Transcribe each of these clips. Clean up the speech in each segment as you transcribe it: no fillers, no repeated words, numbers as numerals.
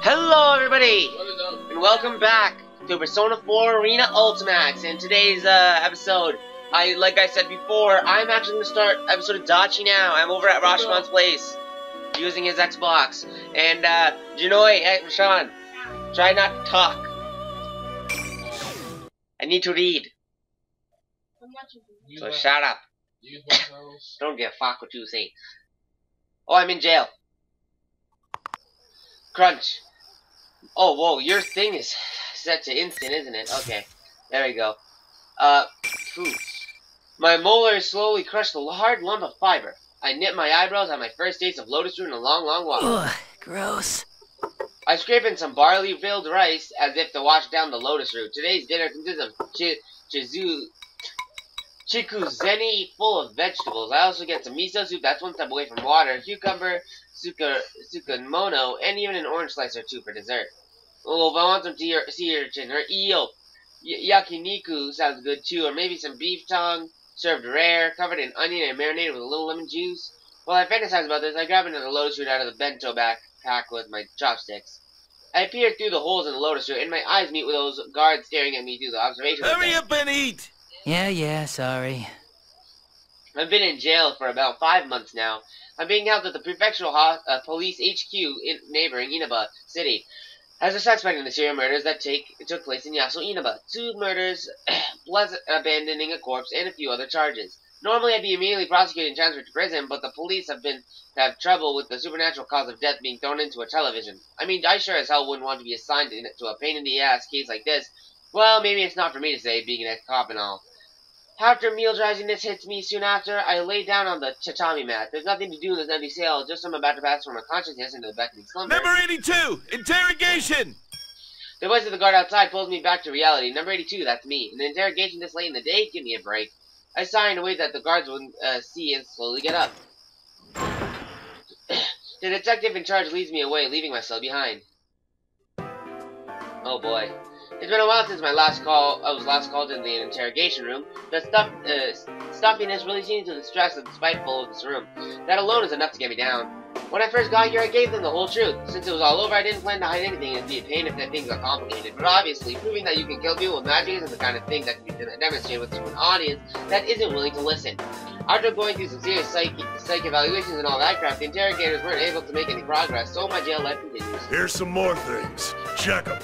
Hello everybody, and welcome back to Persona 4 Arena Ultimax. In today's episode, like I said before, I'm actually going to start episode of Adachi now. I'm over at Rashamon's place, using his Xbox. And, Janoi, hey, Rashan, try not to talk. I need to read. So shut up. Don't give a fuck what you say. Oh, I'm in jail. Crunch. Oh, whoa, your thing is set to instant, isn't it? Okay, there we go. Foods. My molars slowly crushed a hard lump of fiber. I knit my eyebrows on my first taste of lotus root in a long, long while. Ugh, gross. I scrape in some barley-filled rice as if to wash down the lotus root. Today's dinner consists of chikuzeni full of vegetables. I also get some miso soup, that's one step away from water, cucumber, sukamono, and even an orange slice or two for dessert. Oh, if I want some sea urchin or eel, yakiniku sounds good too, or maybe some beef tongue, served rare, covered in onion and marinated with a little lemon juice. While I fantasize about this, I grab another lotus root out of the bento backpack with my chopsticks. I peer through the holes in the lotus root, and my eyes meet with those guards staring at me through the observation window. Hurry up and eat! Yeah, sorry. I've been in jail for about 5 months now. I'm being held at the prefectural police HQ in neighboring Inaba City as a suspect in the serial murders that took place in Yasu Inaba. 2 murders, plus abandoning a corpse, and a few other charges. Normally I'd be immediately prosecuted and transferred to prison, but the police have trouble with the supernatural cause of death being thrown into a television. I mean, I sure as hell wouldn't want to be assigned to a pain-in-the-ass case like this. Well, maybe it's not for me to say, being an ex-cop and all. After meal drowsiness hits me soon after, I lay down on the tatami mat. There's nothing to do in this empty cell, just I'm about to pass from a consciousness into the beckoning slumber. Number 82! Interrogation! The voice of the guard outside pulls me back to reality. Number 82, that's me. An interrogation this late in the day? Give me a break. I sigh in a way that the guards wouldn't see and slowly get up. The detective in charge leads me away, leaving my cell behind. Oh boy. It's been a while since I was last called in the interrogation room. The stuffiness really seems to distract the spiteful of this room. That alone is enough to get me down. When I first got here, I gave them the whole truth. Since it was all over, I didn't plan to hide anything. It'd be a pain if that things got complicated. But obviously, proving that you can kill people with magic isn't the kind of thing that can be demonstrated with to an audience that isn't willing to listen. After going through some serious psych evaluations and all that crap, the interrogators weren't able to make any progress, so my jail life continues. Here's some more things. Check them.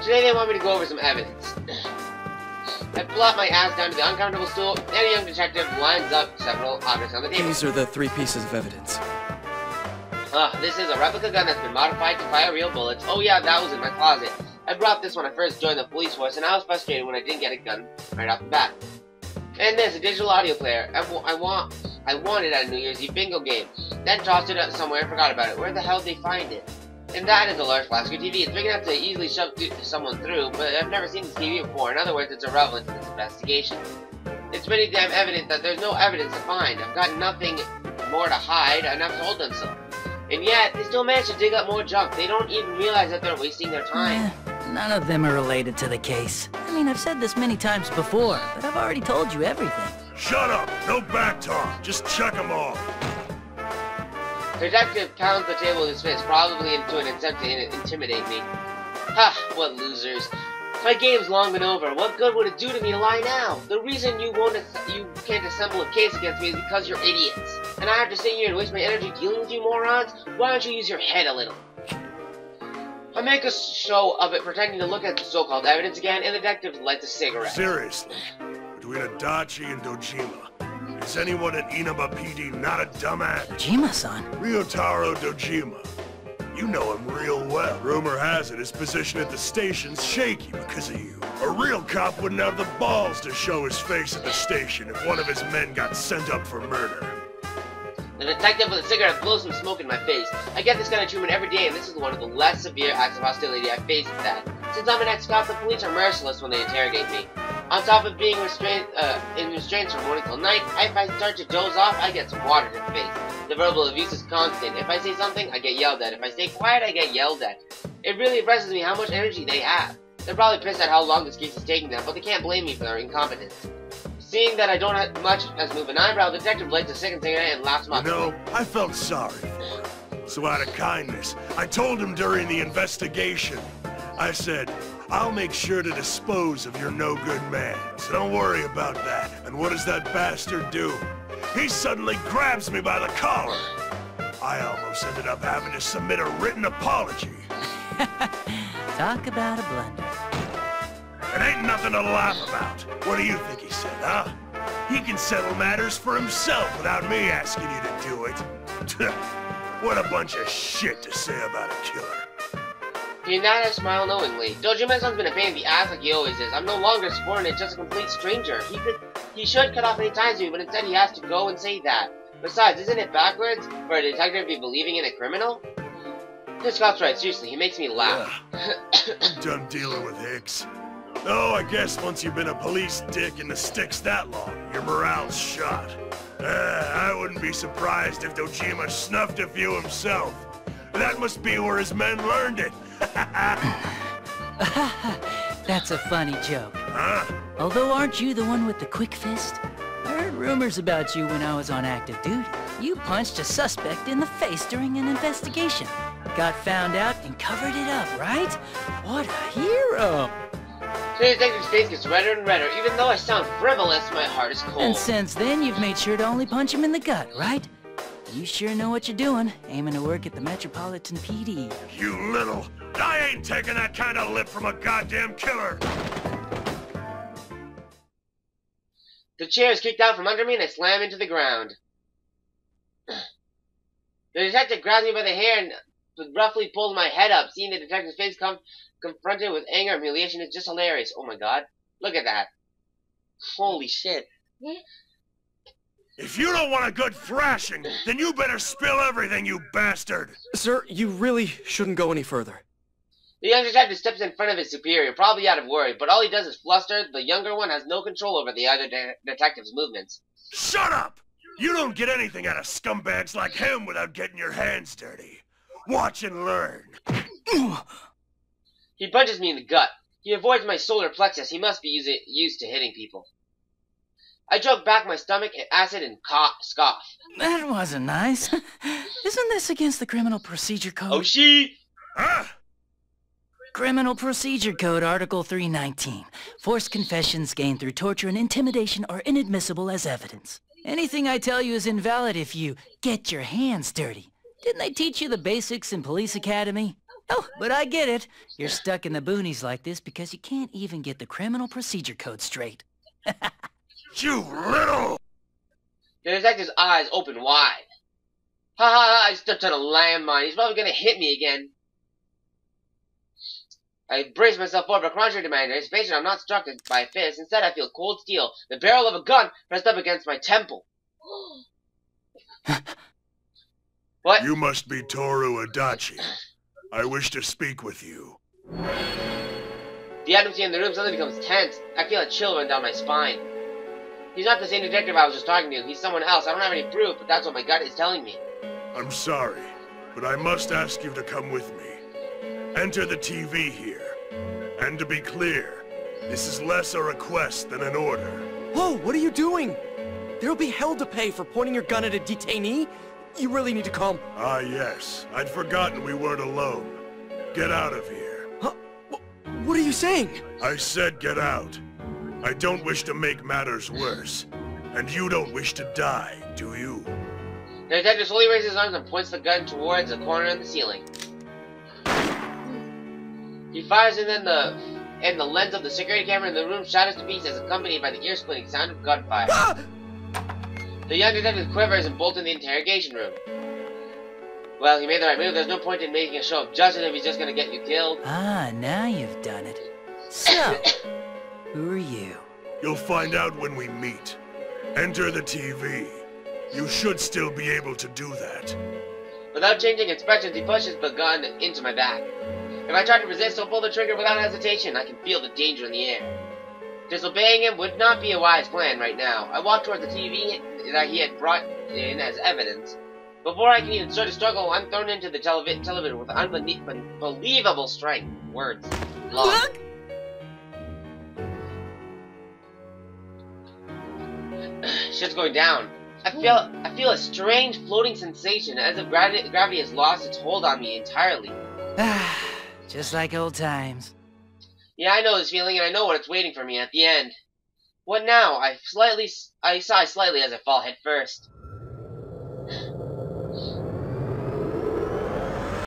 Today they want me to go over some evidence. I plop my ass down to the uncomfortable stool, and a young detective lines up several objects on the table. These are the 3 pieces of evidence. This is a replica gun that's been modified to fire real bullets. Oh yeah, that was in my closet. I brought this when I first joined the police force, and I was frustrated when I didn't get a gun right off the bat. And this, a digital audio player. I wanted at a New Year's Eve bingo game. Then tossed it out somewhere and forgot about it. Where the hell did they find it? And that is a large plastic TV. It's big enough to easily shove someone through, but I've never seen this TV before. In other words, it's irrelevant to this investigation. It's pretty damn evident that there's no evidence to find. I've got nothing more to hide, and I've told them so. And yet, they still manage to dig up more junk. They don't even realize that they're wasting their time. None of them are related to the case. I mean, I've said this many times before, but I've already told you everything. Shut up! No back talk. Just check them all. The detective pounds the table with his fist, probably into an attempt to intimidate me. Ha! What losers. My game's long been over. What good would it do to me to lie now? The reason you can't assemble a case against me is because you're idiots. And I have to sit here and waste my energy dealing with you morons? Why don't you use your head a little? I make a show of it, pretending to look at the so-called evidence again, and the detective lights a cigarette. Seriously. Between Adachi and Dojima, is anyone at Inaba PD not a dumbass? Dojima-san? Ryotaro Dojima. You know him real well. Rumor has it his position at the station's shaky because of you. A real cop wouldn't have the balls to show his face at the station if one of his men got sent up for murder. The detective with a cigarette blows some smoke in my face. I get this kind of treatment every day, and this is one of the less severe acts of hostility I've faced with that. Since I'm an ex-cop, the police are merciless when they interrogate me. On top of being in restraints from morning till night, if I start to doze off, I get some water to the face. The verbal abuse is constant. If I say something, I get yelled at. If I stay quiet, I get yelled at. It really impresses me how much energy they have. They're probably pissed at how long this case is taking them, but they can't blame me for their incompetence. Seeing that I don't have much as move an eyebrow, the detective lights a second cigarette and laughs mockingly. You know, I felt sorry for him. So out of kindness, I told him during the investigation. I said, I'll make sure to dispose of your no-good man, so don't worry about that. And what does that bastard do? He suddenly grabs me by the collar. I almost ended up having to submit a written apology. Talk about a blunder. It ain't nothing to laugh about. What do you think he said, huh? He can settle matters for himself without me asking you to do it. What a bunch of shit to say about a killer. He nodded and smiled knowingly. Dojima-san's been a pain in the ass like he always is. I'm no longer subordinate, just a complete stranger. He should cut off any ties to me, but instead he has to go and say that. Besides, isn't it backwards for a detective to be believing in a criminal? This Scott's right, seriously, he makes me laugh. I'm done dealing with Hicks. No, I guess once you've been a police dick in the sticks that long, your morale's shot. I wouldn't be surprised if Dojima snuffed a few himself. That must be where his men learned it. That's a funny joke. Huh? Although aren't you the one with the quick fist? I heard rumors about you when I was on active duty. You punched a suspect in the face during an investigation. Got found out and covered it up, right? What a hero! So the detective's face gets redder and redder. Even though I sound frivolous, my heart is cold. And since then, you've made sure to only punch him in the gut, right? You sure know what you're doing, aiming to work at the Metropolitan PD. You little... I ain't taking that kind of lip from a goddamn killer! The chair is kicked out from under me and I slam into the ground. The detective grabs me by the hair and roughly pulls my head up. Seeing the detective's face confronted with anger and humiliation is just hilarious. Oh my god. Look at that. Holy shit. If you don't want a good thrashing, then you better spill everything, you bastard! Sir, you really shouldn't go any further. The young detective steps in front of his superior, probably out of worry, but all he does is fluster. The younger one has no control over the other detective's movements. Shut up! You don't get anything out of scumbags like him without getting your hands dirty. Watch and learn. He punches me in the gut. He avoids my solar plexus. He must be used to hitting people. I choke back my stomach, acid, and scoff. That wasn't nice. Isn't this against the Criminal Procedure Code? Oh, she... Huh? Criminal Procedure Code, Article 319. Forced confessions gained through torture and intimidation are inadmissible as evidence. Anything I tell you is invalid if you get your hands dirty. Didn't they teach you the basics in Police Academy? Oh, but I get it. You're stuck in the boonies like this because you can't even get the Criminal Procedure Code straight. You little... The detective's eyes open wide. Ha ha ha, I stepped on a landmine. He's probably gonna hit me again. I brace myself forward, but contrary to my anticipation, I'm not struck by a fist. Instead, I feel cold steel, the barrel of a gun, pressed up against my temple. What? You must be Toru Adachi. I wish to speak with you. The atmosphere in the room suddenly becomes tense. I feel a chill run down my spine. He's not the same detective I was just talking to. He's someone else. I don't have any proof, but that's what my gut is telling me. I'm sorry, but I must ask you to come with me. Enter the TV here. And to be clear, this is less a request than an order. Whoa, what are you doing? There'll be hell to pay for pointing your gun at a detainee. You really need to calm... Ah, yes. I'd forgotten we weren't alone. Get out of here. Huh? What are you saying? I said get out. I don't wish to make matters worse. And you don't wish to die, do you? The detective slowly raises his arms and points the gun towards the corner in the ceiling. He fires and then the lens of the security camera in the room shatters to pieces, accompanied by the ear-splitting sound of gunfire. Ah! The young detective quivers and bolts in the interrogation room. Well, he made the right move. There's no point in making a show of judging if he's just gonna get you killed. Ah, now you've done it. So, who are you? You'll find out when we meet. Enter the TV. You should still be able to do that. Without changing expressions, he pushes the gun into my back. If I try to resist, he'll pull the trigger without hesitation. I can feel the danger in the air. Disobeying him would not be a wise plan right now. I walk towards the TV that he had brought in as evidence. Before I can even start to struggle, I'm thrown into the television with unbelievable strength. Words. Long. Shit's going down. I feel a strange floating sensation, as if gravity has lost its hold on me entirely. Just like old times. Yeah, I know this feeling, and I know what's waiting for me at the end. What now? I sigh slightly as I fall head first.